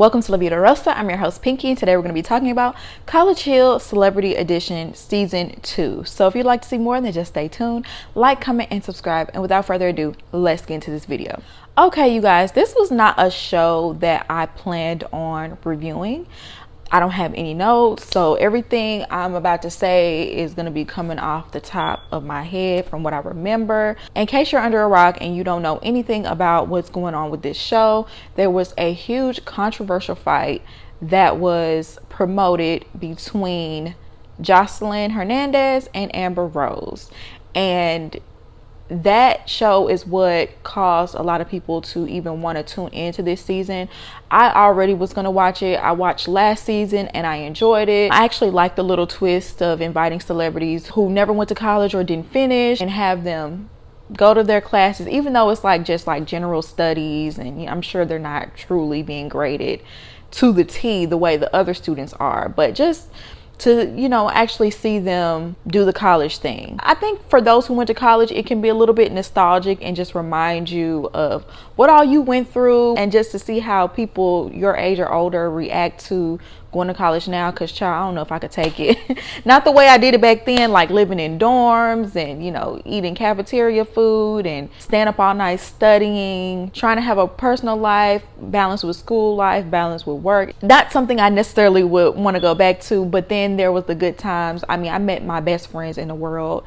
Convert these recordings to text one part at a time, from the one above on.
Welcome to La Vida Rosa. I'm your host Pinky, and today we're going to be talking about College Hill Celebrity Edition Season 2. So if you'd like to see more, then just stay tuned, like, comment, and subscribe. And without further ado, let's get into this video. Okay, you guys, this was not a show that I planned on reviewing. I don't have any notes, so everything I'm about to say is going to be coming off the top of my head from what I remember. In case you're under a rock and you don't know anything about what's going on with this show, there was a huge controversial fight that was promoted between Jocelyn Hernandez and Amber Rose, and that show is what caused a lot of people to even want to tune into this season. I already was going to watch it. I watched last season and I enjoyed it. I actually like the little twist of inviting celebrities who never went to college or didn't finish and have them go to their classes, even though it's like just like general studies, and I'm sure they're not truly being graded to the T the way the other students are, but just to, you know, actually see them do the college thing. I think for those who went to college, it can be a little bit nostalgic and just remind you of what all you went through, and just to see how people your age or older react to going to college now. Because child, I don't know if I could take it. Not the way I did it back then, like living in dorms and, you know, eating cafeteria food and staying up all night studying, trying to have a personal life, balance with school life, balance with work. Not something I necessarily would want to go back to, but then there was the good times. I mean, I met my best friends in the world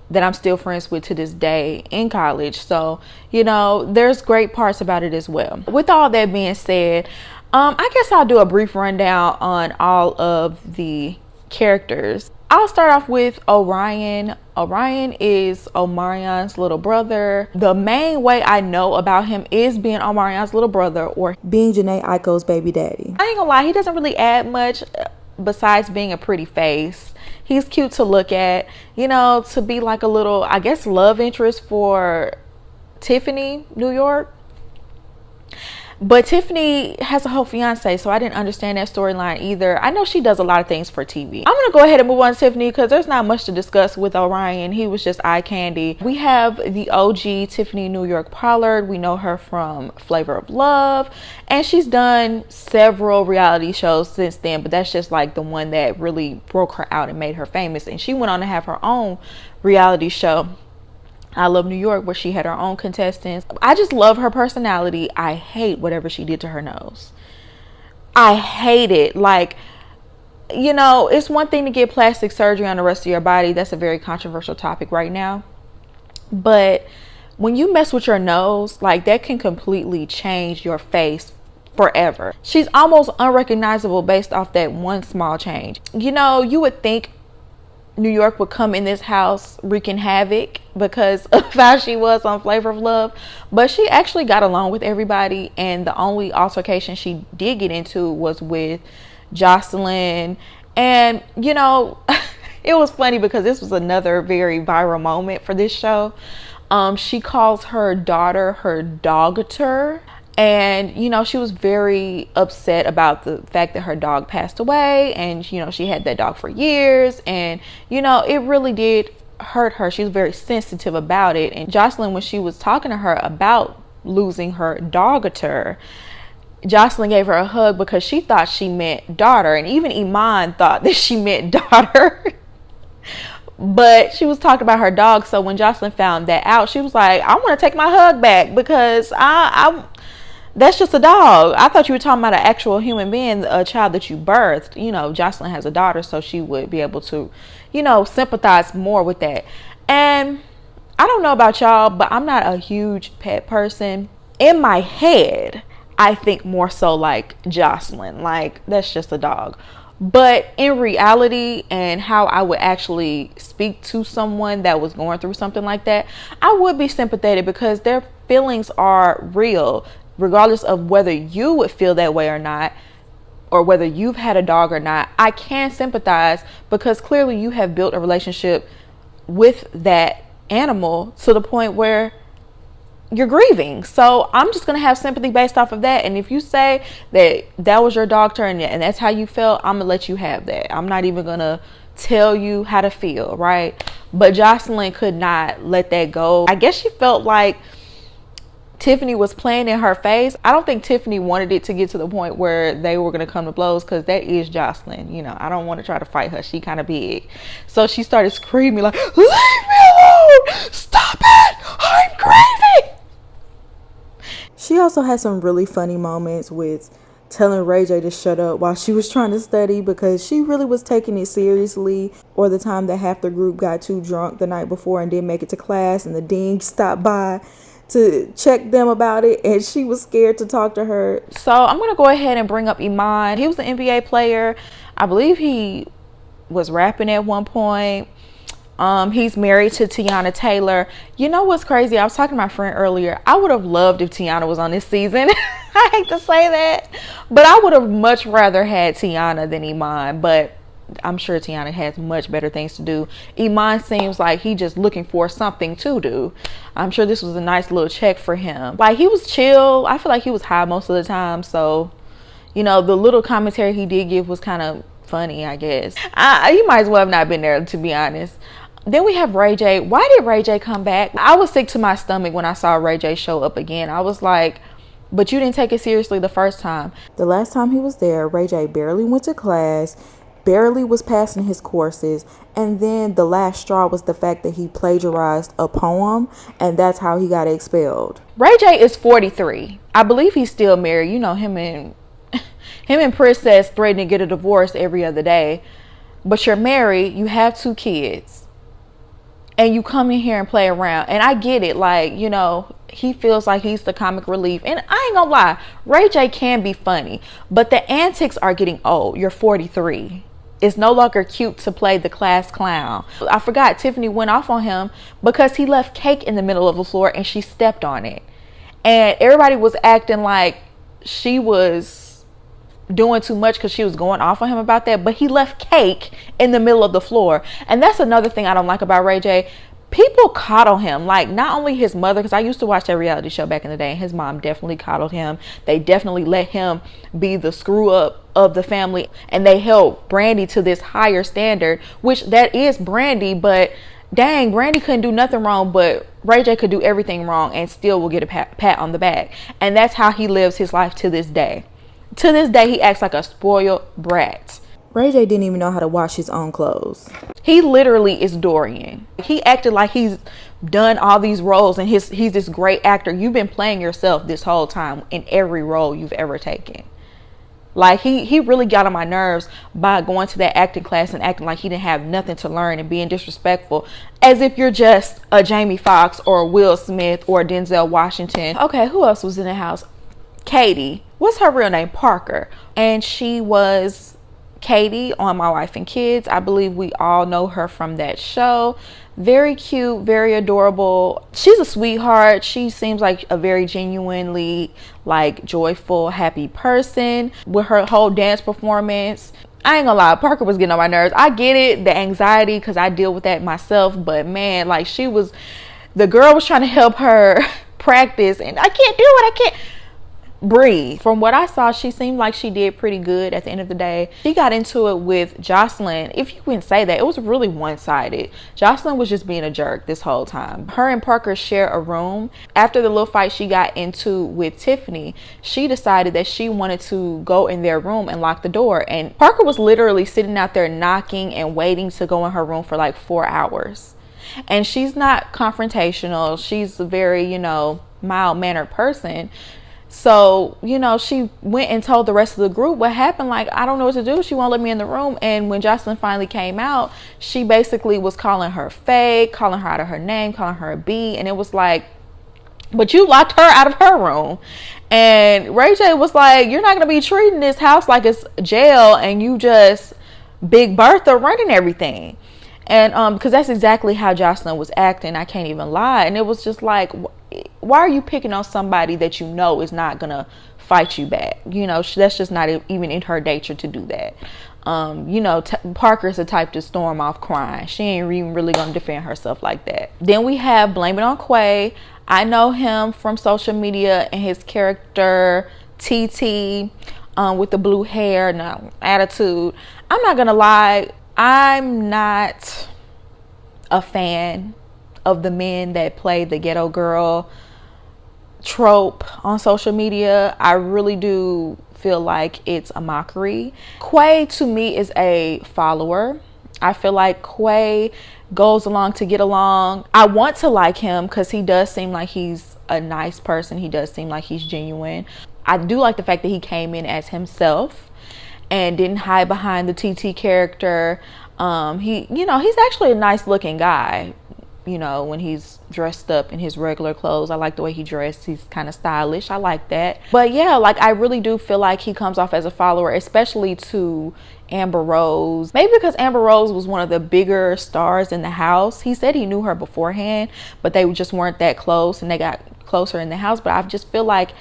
that I'm still friends with to this day in college. So, you know, there's great parts about it as well. With all that being said, I guess I'll do a brief rundown on all of the characters. I'll start off with Orion. Orion is Omarion's little brother. The main way I know about him is being Omarion's little brother or being Janae Aiko's baby daddy. I ain't gonna lie, he doesn't really add much besides being a pretty face. He's cute to look at, you know, to be like a little, I guess, love interest for Tiffany, New York. But Tiffany has a whole fiance, so I didn't understand that storyline either. I know she does a lot of things for TV. I'm gonna go ahead and move on to Tiffany because there's not much to discuss with Orion. He was just eye candy. We have the OG Tiffany New York Pollard. We know her from Flavor of Love, and she's done several reality shows since then, but that's just like the one that really broke her out and made her famous. And she went on to have her own reality show, I Love New York, where she had her own contestants. I just love her personality. I hate whatever she did to her nose. I hate it. Like, you know, it's one thing to get plastic surgery on the rest of your body. That's a very controversial topic right now. But when you mess with your nose, like, that can completely change your face forever. She's almost unrecognizable based off that one small change. You know, you would think New York would come in this house wreaking havoc because of how she was on Flavor of Love, but she actually got along with everybody, and the only altercation she did get into was with Jocelyn. And, you know, it was funny because this was another very viral moment for this show. She calls her daughter her dogter. And, you know, she was very upset about the fact that her dog passed away, and, you know, she had that dog for years, and, you know, it really did hurt her. She was very sensitive about it. And Jocelyn, when she was talking to her about losing her dogator, Jocelyn gave her a hug because she thought she meant daughter, and even Iman thought that she meant daughter. But she was talking about her dog. So when Jocelyn found that out, she was like, I want to take my hug back because that's just a dog. I thought you were talking about an actual human being, a child that you birthed. You know, Jocelyn has a daughter, so she would be able to, you know, sympathize more with that. And I don't know about y'all, but I'm not a huge pet person. In my head, I think more so like Jocelyn, like that's just a dog. But in reality, and how I would actually speak to someone that was going through something like that, I would be sympathetic because their feelings are real. Regardless of whether you would feel that way or not, or whether you've had a dog or not, I can sympathize because clearly you have built a relationship with that animal to the point where you're grieving. So I'm just going to have sympathy based off of that. And if you say that that was your dog turn and that's how you felt, I'm going to let you have that. I'm not even going to tell you how to feel, right? But Jocelyn could not let that go. I guess she felt like Tiffany was playing in her face. I don't think Tiffany wanted it to get to the point where they were going to come to blows, because that is Jocelyn. You know, I don't want to try to fight her. She kind of big. So she started screaming like, leave me alone! Stop it! I'm crazy! She also had some really funny moments with telling Ray J to shut up while she was trying to study, because she really was taking it seriously. Or the time that half the group got too drunk the night before and didn't make it to class, and the dean stopped by to check them about it, and she was scared to talk to her. So I'm going to go ahead and bring up Iman. He was an NBA player. I believe he was rapping at one point. He's married to Tiana Taylor. You know what's crazy? I was talking to my friend earlier. I would have loved if Tiana was on this season. I hate to say that, but I would have much rather had Tiana than Iman. But I'm sure Tiana has much better things to do. Iman seems like he just looking for something to do. I'm sure this was a nice little check for him. Like, he was chill. I feel like he was high most of the time. So, you know, the little commentary he did give was kind of funny, I guess. He might as well have not been there, to be honest. Then we have Ray J. Why did Ray J come back? I was sick to my stomach when I saw Ray J show up again. I was like, but you didn't take it seriously the first time. The last time he was there, Ray J barely went to class, barely was passing his courses, and then the last straw was the fact that he plagiarized a poem, and that's how he got expelled. Ray J is 43. I believe he's still married. You know, him and Princess threaten to get a divorce every other day. But you're married, you have 2 kids, and you come in here and play around. And I get it, like, you know, he feels like he's the comic relief. And I ain't gonna lie, Ray J can be funny, but the antics are getting old. You're 43. It's no longer cute to play the class clown. I forgot, Tiffany went off on him because he left cake in the middle of the floor and she stepped on it. And everybody was acting like she was doing too much because she was going off on him about that. But he left cake in the middle of the floor. And that's another thing I don't like about Ray J. People coddle him, like not only his mother, because I used to watch that reality show back in the day, and his mom definitely coddled him. They definitely let him be the screw up of the family, and they held Brandy to this higher standard, which that is Brandy. But dang, Brandy couldn't do nothing wrong, but Ray J could do everything wrong and still will get a pat on the back. And that's how he lives his life to this day. To this day, he acts like a spoiled brat. Ray J didn't even know how to wash his own clothes. He literally is Dorian. He acted like he's done all these roles and he's this great actor. You've been playing yourself this whole time in every role you've ever taken. Like, he really got on my nerves by going to that acting class and acting like he didn't have nothing to learn and being disrespectful, as if you're just a Jamie Foxx or a Will Smith or a Denzel Washington. Okay, who else was in the house? Katie. What's her real name? Parker. And she was Katie on My Wife and Kids. I believe we all know her from that show. Very cute, very adorable. She's a sweetheart. She seems like a very genuinely like joyful, happy person with her whole dance performance. I ain't gonna lie, Parker was getting on my nerves. I get it, the anxiety, because I deal with that myself, but man, like, the girl was trying to help her practice and I can't do it. I can't breathe. From what I saw, she seemed like she did pretty good at the end of the day. She got into it with Jocelyn. If you wouldn't say that, it was really one-sided. Jocelyn was just being a jerk this whole time. Her and Parker share a room. After the little fight she got into with Tiffany, she decided that she wanted to go in their room and lock the door. And Parker was literally sitting out there knocking and waiting to go in her room for like 4 hours. And she's not confrontational. She's a very, mild-mannered person. So, she went and told the rest of the group what happened. Like, I don't know what to do. She won't let me in the room. And when Jocelyn finally came out, she basically was calling her fake, calling her out of her name, calling her a B. And it was like, but you locked her out of her room. And Ray J was like, you're not going to be treating this house like it's jail and you just Big Bertha running everything. And because that's exactly how Jocelyn was acting. I can't even lie. And it was just like, why are you picking on somebody that you know is not gonna fight you back? That's just not even in her nature to do that. Parker's the type to storm off crying. She ain't even really gonna defend herself like that. Then we have Blame It on Quay. I know him from social media and his character TT with the blue hair and attitude. I'm not gonna lie, I'm not a fan of the men that play the ghetto girl trope on social media. I really do feel like it's a mockery. Quay to me is a follower. I feel like Quay goes along to get along. I want to like him because he does seem like he's a nice person. He does seem like he's genuine. I do like the fact that he came in as himself and didn't hide behind the TT character. He's actually a nice looking guy. You know, when he's dressed up in his regular clothes, I like the way he dressed. He's kind of stylish. I like that. But yeah, like I really do feel like he comes off as a follower, especially to Amber Rose. Maybe because Amber Rose was one of the bigger stars in the house. He said he knew her beforehand, but they just weren't that close, and they got closer in the house. But I just feel like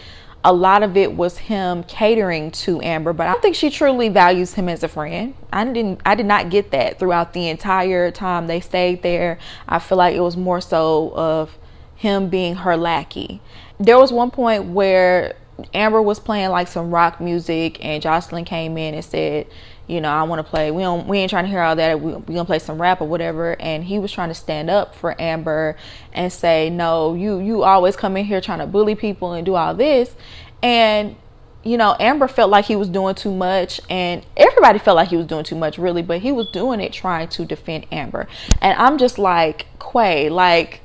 a lot of it was him catering to Amber, but I don't think she truly values him as a friend. I did not get that throughout the entire time they stayed there. I feel like it was more so of him being her lackey. There was one point where Amber was playing like some rock music and Jocelyn came in and said, you know, I want to play, we ain't trying to hear all that, we gonna play some rap or whatever. And he was trying to stand up for Amber and say, no, you always come in here trying to bully people and do all this. And you know, Amber felt like he was doing too much, and everybody felt like he was doing too much really, but he was doing it trying to defend Amber. And I'm just like, Quay, like,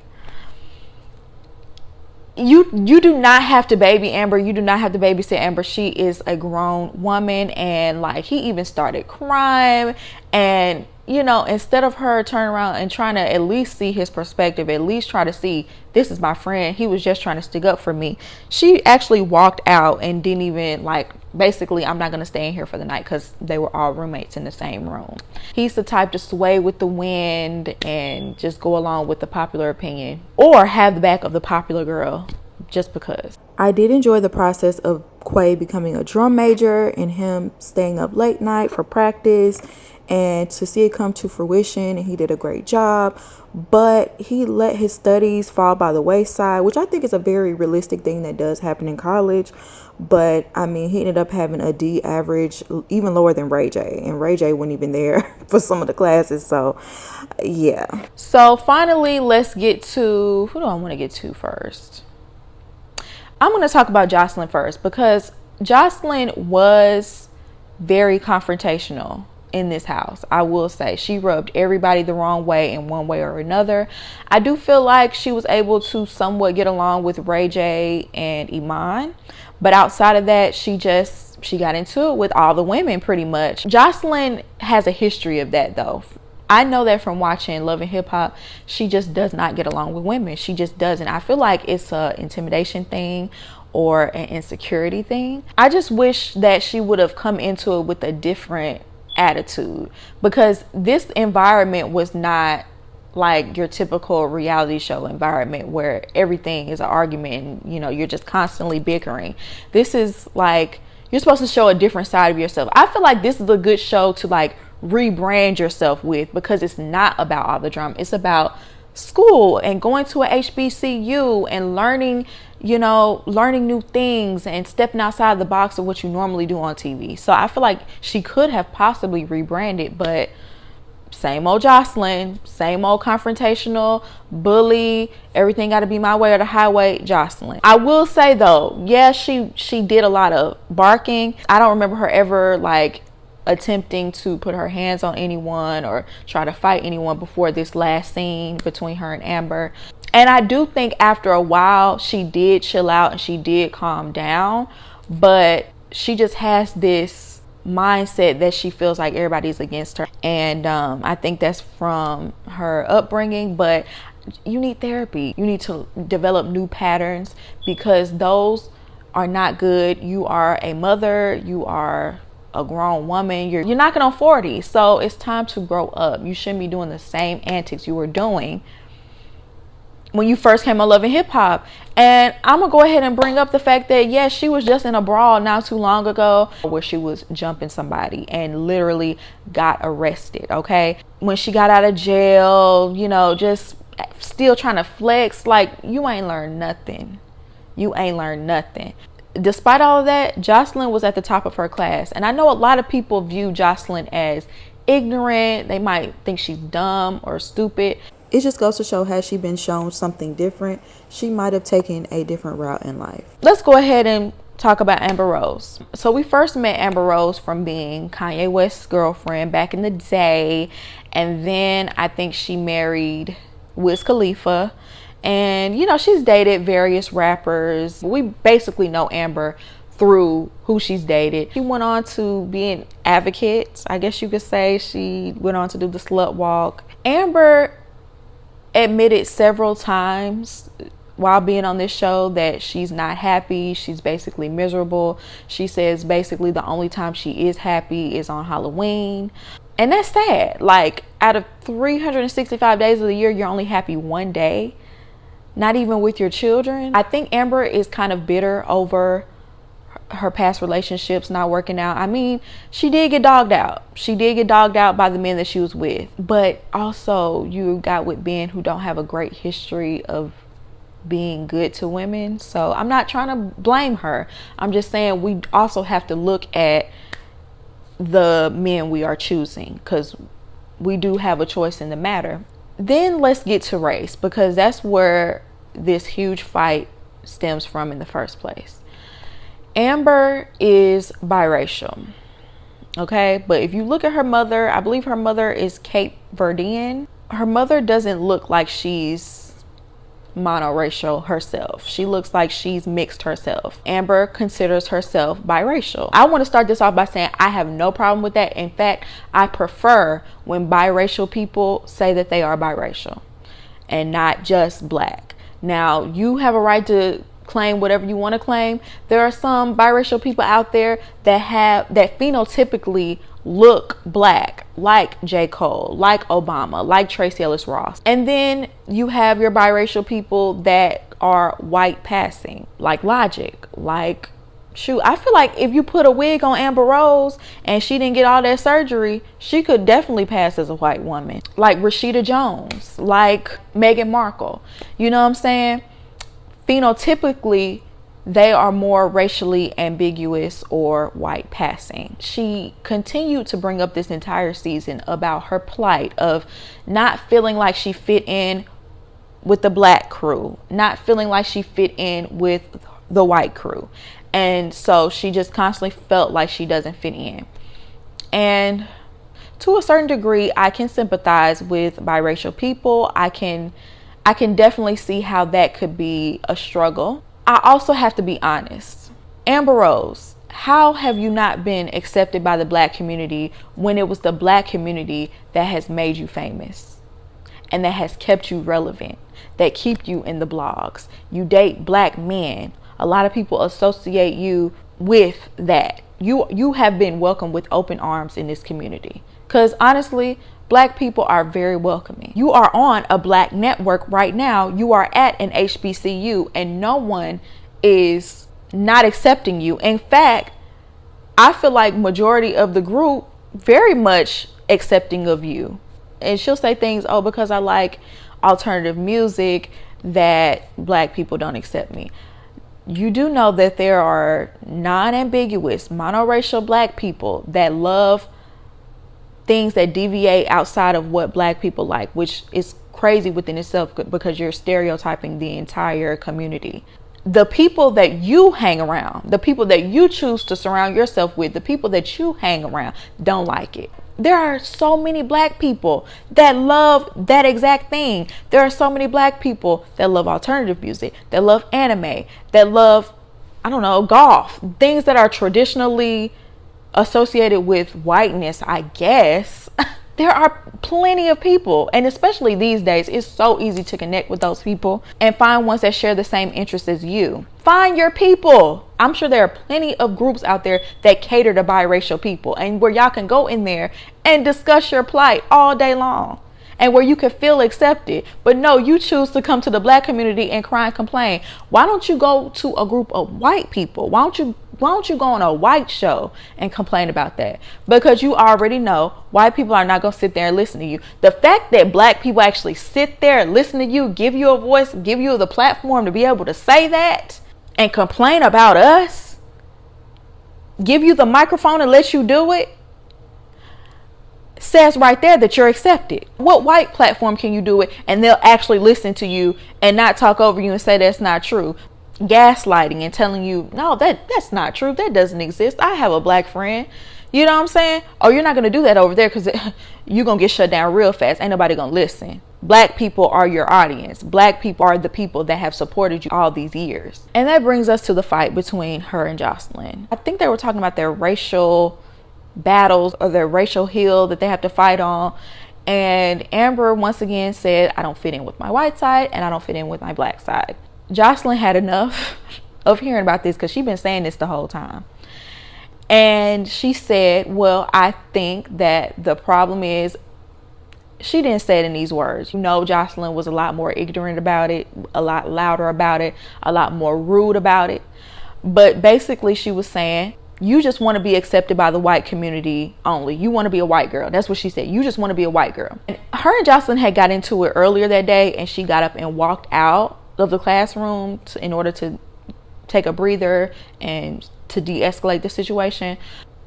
you do not have to baby Amber. You do not have to babysit Amber. She is a grown woman. And like, he even started crying, and you know, instead of her turning around and trying to at least see his perspective, at least try to see, this is my friend, he was just trying to stick up for me, she actually walked out and didn't even, like, basically, I'm not going to stay in here for the night, because they were all roommates in the same room. He's the type to sway with the wind and just go along with the popular opinion, or have the back of the popular girl just because. I did enjoy the process of Quay becoming a drum major and him staying up late night for practice, and to see it come to fruition, and he did a great job. But he let his studies fall by the wayside, which I think is a very realistic thing that does happen in college. But I mean, he ended up having a D average, even lower than Ray J, and Ray J wasn't even there for some of the classes. So yeah. So finally, let's get to, who do I want to get to first? I'm going to talk about Jocelyn first, because Jocelyn was very confrontational in this house. I will say she rubbed everybody the wrong way in one way or another. I do feel like she was able to somewhat get along with Ray J and Iman, but outside of that, she got into it with all the women pretty much. Jocelyn has a history of that though. I know that from watching Love and Hip Hop. She just does not get along with women. She just doesn't. I feel like it's a intimidation thing or an insecurity thing. I just wish that she would have come into it with a different attitude, because this environment was not like your typical reality show environment where everything is an argument and, you know, you're just constantly bickering. This is like, you're supposed to show a different side of yourself. I feel like this is a good show to like rebrand yourself with, because it's not about all the drama. It's about school and going to a HBCU and learning new things and stepping outside the box of what you normally do on TV. So I feel like she could have possibly rebranded, but same old Jocelyn, same old confrontational, bully, everything got to be my way or the highway Jocelyn. I will say though, yeah, she did a lot of barking. I don't remember her ever like attempting to put her hands on anyone or try to fight anyone before this last scene between her and Amber. And I do think after a while she did chill out and she did calm down, but she just has this mindset that she feels like everybody's against her. And I think that's from her upbringing, but you need therapy. You need to develop new patterns, because those are not good. You are a mother, you are a grown woman, you're knocking on 40, so it's time to grow up. You shouldn't be doing the same antics you were doing when you first came on Love and Hip Hop. And I'm gonna go ahead and bring up the fact that yes, she was just in a brawl not too long ago where she was jumping somebody and literally got arrested. Okay, when she got out of jail, you know, just still trying to flex, like you ain't learned nothing. Despite all of that, Jocelyn was at the top of her class. And I know a lot of people view Jocelyn as ignorant. They might think she's dumb or stupid. it just goes to show, had she been shown something different, she might have taken a different route in life. Let's go ahead and talk about Amber Rose. So we first met Amber Rose from being Kanye West's girlfriend back in the day, and then I think she married Wiz Khalifa, and you know, she's dated various rappers. We basically know Amber through who she's dated. She went on to be an advocate, I guess you could say. She went on to do the slut walk. Amber admitted several times while being on this show that she's not happy. She's basically miserable. She says basically the only time she is happy is on Halloween. And that's sad. Like, out of 365 days of the year, you're only happy one day. Not even with your children. I think Amber is kind of bitter over her past relationships not working out. I mean, she did get dogged out. She did get dogged out by the men that she was with. But also, you got with men who don't have a great history of being good to women. So I'm not trying to blame her. I'm just saying we also have to look at the men we are choosing, because we do have a choice in the matter. Then let's get to race, because that's where this huge fight stems from in the first place. Amber is biracial, okay? But if you look at her mother, I believe her mother is Cape Verdean. Her mother doesn't look like she's monoracial herself. She looks like she's mixed herself. Amber considers herself biracial. I want to start this off by saying I have no problem with that. In fact, I prefer when biracial people say that they are biracial and not just black. Now, you have a right to claim whatever you want to claim. There are some biracial people out there that phenotypically look black, like J. Cole, like Obama, like Tracee Ellis Ross. And then you have your biracial people that are white passing, like Logic, like shoot. I feel like if you put a wig on Amber Rose and she didn't get all that surgery, she could definitely pass as a white woman. Like Rashida Jones, like Meghan Markle. You know what I'm saying? Phenotypically, they are more racially ambiguous or white passing. She continued to bring up this entire season about her plight of not feeling like she fit in with the black crew, not feeling like she fit in with the white crew. And so she just constantly felt like she doesn't fit in. And to a certain degree, I can sympathize with biracial people. I can definitely see how that could be a struggle. I also have to be honest. Amber Rose, how have you not been accepted by the black community when it was the black community that has made you famous and that has kept you relevant, that keep you in the blogs? You date black men. A lot of people associate you with that. You have been welcomed with open arms in this community. Because honestly, black people are very welcoming. You are on a black network right now. You are at an HBCU and no one is not accepting you. In fact, I feel like majority of the group very much accepting of you. And she'll say things, oh, because I like alternative music, that black people don't accept me. You do know that there are non-ambiguous, monoracial black people that love things that deviate outside of what black people like, which is crazy within itself because you're stereotyping the entire community. The people that you hang around, the people that you choose to surround yourself with, the people that you hang around don't like it. There are so many black people that love that exact thing. There are so many black people that love alternative music, that love anime, that love, I don't know, golf, things that are traditionally associated with whiteness, I guess. There are plenty of people, and especially these days, it's so easy to connect with those people and find ones that share the same interests as you. Find your people. I'm sure there are plenty of groups out there that cater to biracial people and where y'all can go in there and discuss your plight all day long and where you can feel accepted. But no, you choose to come to the black community and cry and complain. Why don't you go to a group of white people? Why don't you go on a white show and complain about that? Because you already know white people are not going to sit there and listen to you. The fact that black people actually sit there and listen to you, give you a voice, give you the platform to be able to say that and complain about us, give you the microphone and let you do it, says right there that you're accepted. What white platform can you do it and they'll actually listen to you and not talk over you and say that's not true? Gaslighting and telling you, no, that's not true. That doesn't exist. I have a black friend. You know what I'm saying? Oh, you're not going to do that over there because you're going to get shut down real fast. Ain't nobody going to listen. Black people are your audience. Black people are the people that have supported you all these years. And that brings us to the fight between her and Jocelyn. I think they were talking about their racial battles or their racial hill that they have to fight on. And Amber once again said, I don't fit in with my white side and I don't fit in with my black side. Jocelyn had enough of hearing about this because she's been saying this the whole time. And she said, well, I think that the problem is, she didn't say it in these words. You know, Jocelyn was a lot more ignorant about it, a lot louder about it, a lot more rude about it. But basically she was saying, you just want to be accepted by the white community only. You want to be a white girl. That's what she said. You just want to be a white girl. And her and Jocelyn had got into it earlier that day, and she got up and walked out of the classroom in order to take a breather and to de-escalate the situation.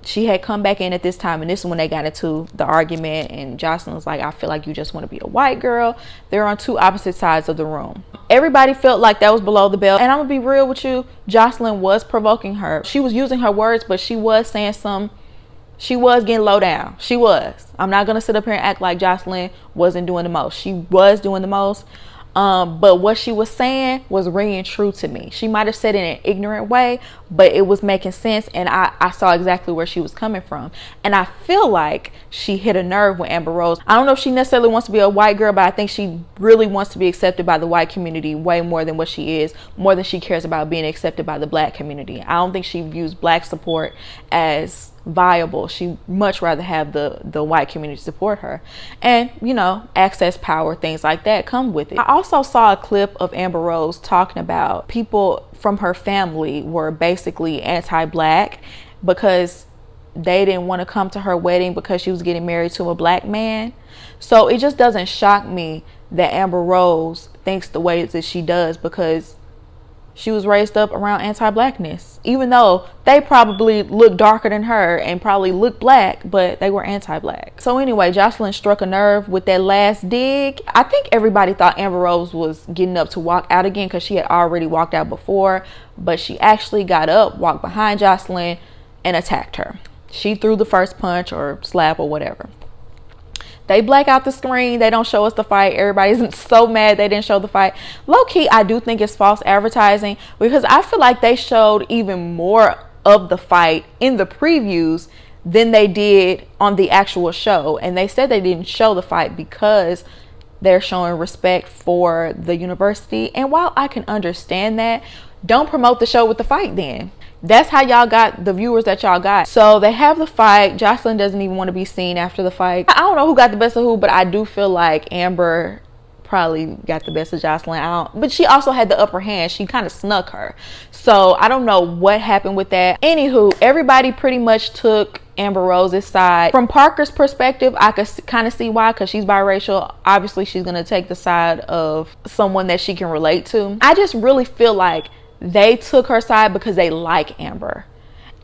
She had come back in at this time, and this is when they got into the argument, and Jocelyn was like, I feel like you just want to be a white girl. They're on two opposite sides of the room. Everybody felt like that was below the belt. And I'm gonna be real with you, Jocelyn was provoking her. She was using her words, but she was saying she was getting low down. She was. I'm not gonna sit up here and act like Jocelyn wasn't doing the most. She was doing the most. But what she was saying was ringing true to me. She might have said it in an ignorant way, but it was making sense, and I saw exactly where she was coming from. And I feel like she hit a nerve with Amber Rose. I don't know if she necessarily wants to be a white girl, but I think she really wants to be accepted by the white community way more than what she is, more than she cares about being accepted by the black community. I don't think she views black support as viable. She much rather have the white community support her, and you know, access, power, things like that come with it. I also saw a clip of Amber Rose talking about people from her family were basically anti-black because they didn't want to come to her wedding because she was getting married to a black man. So it just doesn't shock me that Amber Rose thinks the way that she does, because she was raised up around anti-blackness, even though they probably look darker than her and probably look black, but they were anti-black. So anyway, Jocelyn struck a nerve with that last dig. I think everybody thought Amber Rose was getting up to walk out again because she had already walked out before, but she actually got up, walked behind Jocelyn, and attacked her. She threw the first punch or slap or whatever. They black out the screen. They don't show us the fight. Everybody's so mad they didn't show the fight. Low key, I do think it's false advertising, because I feel like they showed even more of the fight in the previews than they did on the actual show. And they said they didn't show the fight because they're showing respect for the university. And while I can understand that, don't promote the show with the fight then. That's how y'all got the viewers that y'all got. So they have the fight. Jocelyn doesn't even want to be seen after the fight. I don't know who got the best of who, but I do feel like Amber probably got the best of Jocelyn. But she also had the upper hand. She kind of snuck her. So I don't know what happened with that. Anywho, everybody pretty much took Amber Rose's side. From Parker's perspective, I could kind of see why, because she's biracial. Obviously, she's going to take the side of someone that she can relate to. I just really feel like they took her side because they like Amber,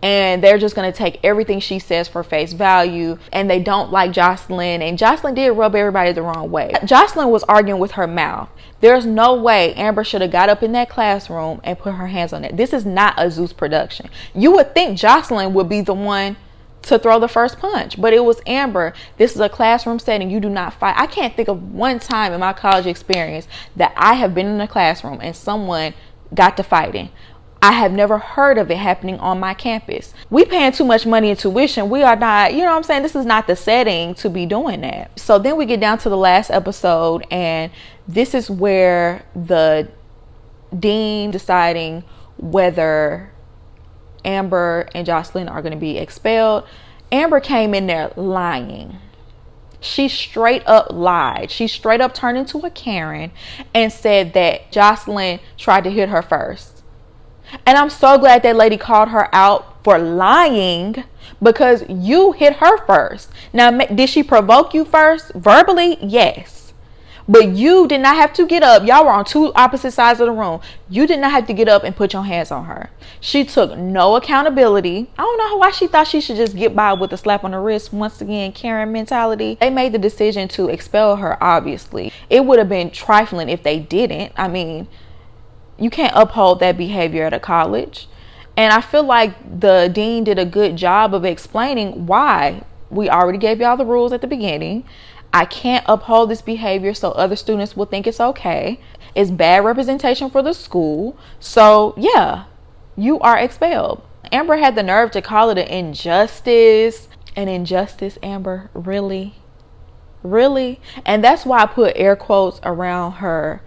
and they're just going to take everything she says for face value, and they don't like Jocelyn. And Jocelyn did rub everybody the wrong way. Jocelyn was arguing with her mouth. There's no way Amber should have got up in that classroom and put her hands on it. This is not a Zeus production. You would think Jocelyn would be the one to throw the first punch, but it was Amber. This is a classroom setting. You do not fight. I can't think of one time in my college experience that I have been in a classroom and someone got to fighting. I have never heard of it happening on my campus. We paying too much money in tuition. We are not, you know what I'm saying? This is not the setting to be doing that. So then we get down to the last episode, and this is where the dean deciding whether Amber and Jocelyn are going to be expelled. Amber came in there lying. She straight up lied. She straight up turned into a Karen and said that Jocelyn tried to hit her first. And I'm so glad that lady called her out for lying, because you hit her first. Now, did she provoke you first verbally? Yes. But you did not have to get up. Y'all were on two opposite sides of the room. You did not have to get up and put your hands on her. She took no accountability. I don't know why she thought she should just get by with a slap on the wrist. Once again, Karen mentality. They made the decision to expel her, obviously. It would have been trifling if they didn't. I mean, you can't uphold that behavior at a college. And I feel like the dean did a good job of explaining why. We already gave y'all the rules at the beginning. I can't uphold this behavior so other students will think it's okay. It's bad representation for the school. So yeah, you are expelled. Amber had the nerve to call it an injustice. An injustice, Amber? Really? Really? And that's why I put air quotes around her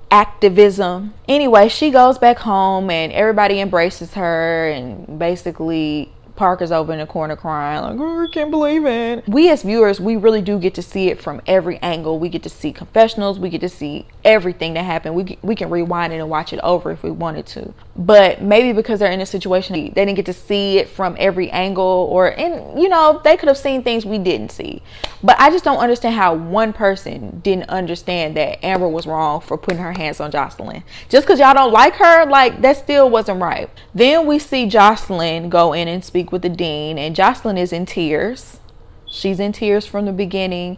activism. Anyway, she goes back home and everybody embraces her, and basically Parker's over in the corner crying like, oh, I can't believe it. We as viewers, we really do get to see it from every angle. We get to see confessionals. We get to see everything that happened. We can rewind it and watch it over if we wanted to. But maybe because they're in a situation, they didn't get to see it from every angle, and you know, they could have seen things we didn't see. But I just don't understand how one person didn't understand that Amber was wrong for putting her hands on Jocelyn. Just because y'all don't like her, like, that still wasn't right. Then we see Jocelyn go in and speak with the dean, and Jocelyn is in tears. She's in tears from the beginning.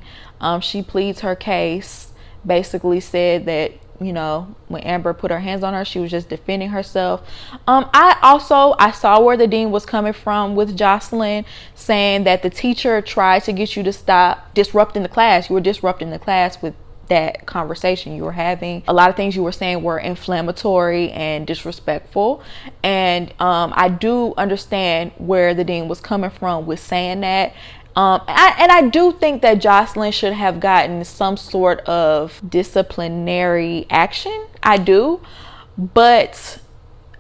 She pleads her case, basically said that, you know, when Amber put her hands on her, she was just defending herself. I saw where the dean was coming from with Jocelyn, saying that the teacher tried to get you to stop disrupting the class. You were disrupting the class with that conversation you were having. A lot of things you were saying were inflammatory and disrespectful, and I do understand where the dean was coming from with saying that. I do think that Jocelyn should have gotten some sort of disciplinary action. I do, but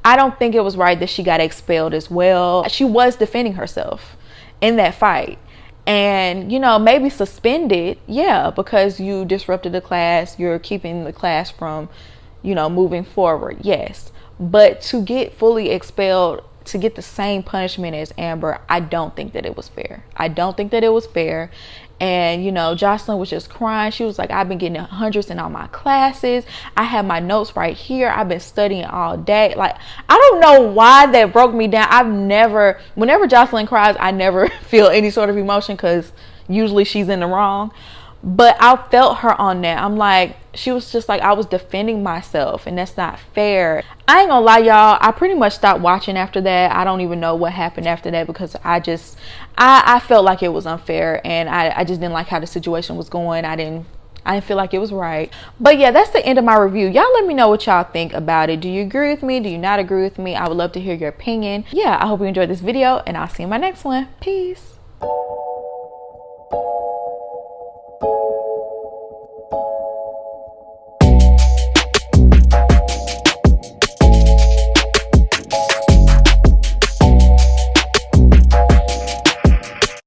I don't think it was right that she got expelled as well. She was defending herself in that fight. And, you know, maybe suspended, yeah, because you disrupted the class, you're keeping the class from, you know, moving forward, yes. But to get fully expelled, to get the same punishment as Amber, I don't think that it was fair. I don't think that it was fair. And, you know, Jocelyn was just crying. She was like, I've been getting hundreds in all my classes. I have my notes right here. I've been studying all day. Like, I don't know why that broke me down. Whenever Jocelyn cries, I never feel any sort of emotion because usually she's in the wrong. But I felt her on that. I'm like, she was just like, I was defending myself, and that's not fair. I ain't gonna lie, y'all, I pretty much stopped watching after that. I don't even know what happened after that because I felt like it was unfair, and I just didn't like how the situation was going. I didn't feel like it was right. But yeah, that's the end of my review. Y'all let me know what y'all think about it. Do you agree with me? Do you not agree with me? I would love to hear your opinion. Yeah, I hope you enjoyed this video, and I'll see you in my next one. Peace.